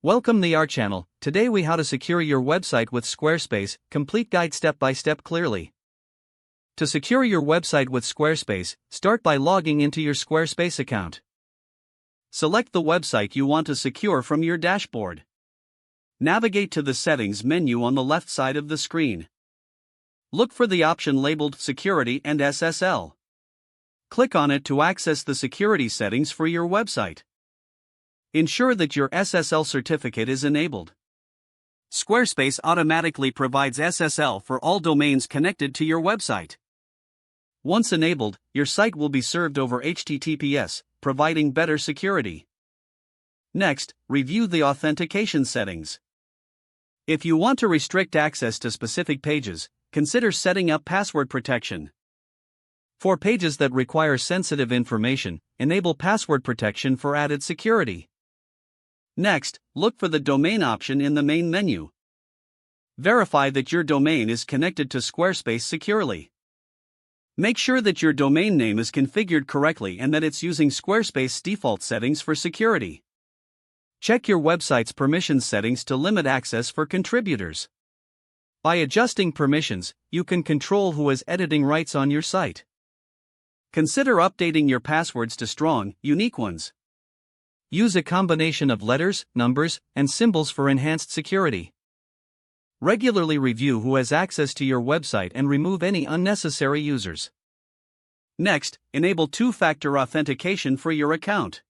Welcome to our channel. Today we how to secure your website with Squarespace, complete guide step by step clearly. To secure your website with Squarespace, start by logging into your Squarespace account. Select the website you want to secure from your dashboard. Navigate to the settings menu on the left side of the screen. Look for the option labeled Security and SSL. Click on it to access the security settings for your website. Ensure that your SSL certificate is enabled. Squarespace automatically provides SSL for all domains connected to your website. Once enabled, your site will be served over HTTPS, providing better security. Next, review the authentication settings. If you want to restrict access to specific pages, consider setting up password protection. For pages that require sensitive information, enable password protection for added security. Next, look for the domain option in the main menu. Verify that your domain is connected to Squarespace securely. Make sure that your domain name is configured correctly and that it's using Squarespace default settings for security. Check your website's permissions settings to limit access for contributors. By adjusting permissions, you can control who has editing rights on your site. Consider updating your passwords to strong, unique ones. Use a combination of letters, numbers, and symbols for enhanced security. Regularly review who has access to your website and remove any unnecessary users. Next, enable two-factor authentication for your account.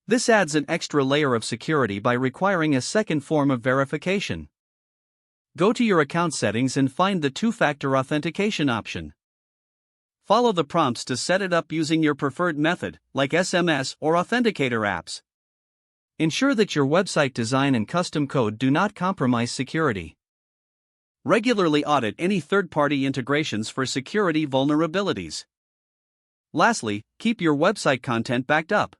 This adds an extra layer of security by requiring a second form of verification. Go to your account settings and find the two-factor authentication option. Follow the prompts to set it up using your preferred method, like SMS or authenticator apps. Ensure that your website design and custom code do not compromise security. Regularly audit any third-party integrations for security vulnerabilities. Lastly, keep your website content backed up.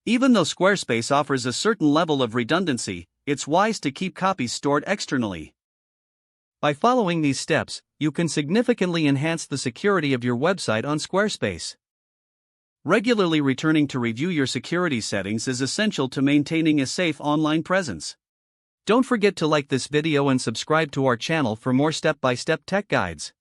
Even though Squarespace offers a certain level of redundancy, it's wise to keep copies stored externally. By following these steps, you can significantly enhance the security of your website on Squarespace. Regularly returning to review your security settings is essential to maintaining a safe online presence. Don't forget to like this video and subscribe to our channel for more step-by-step tech guides.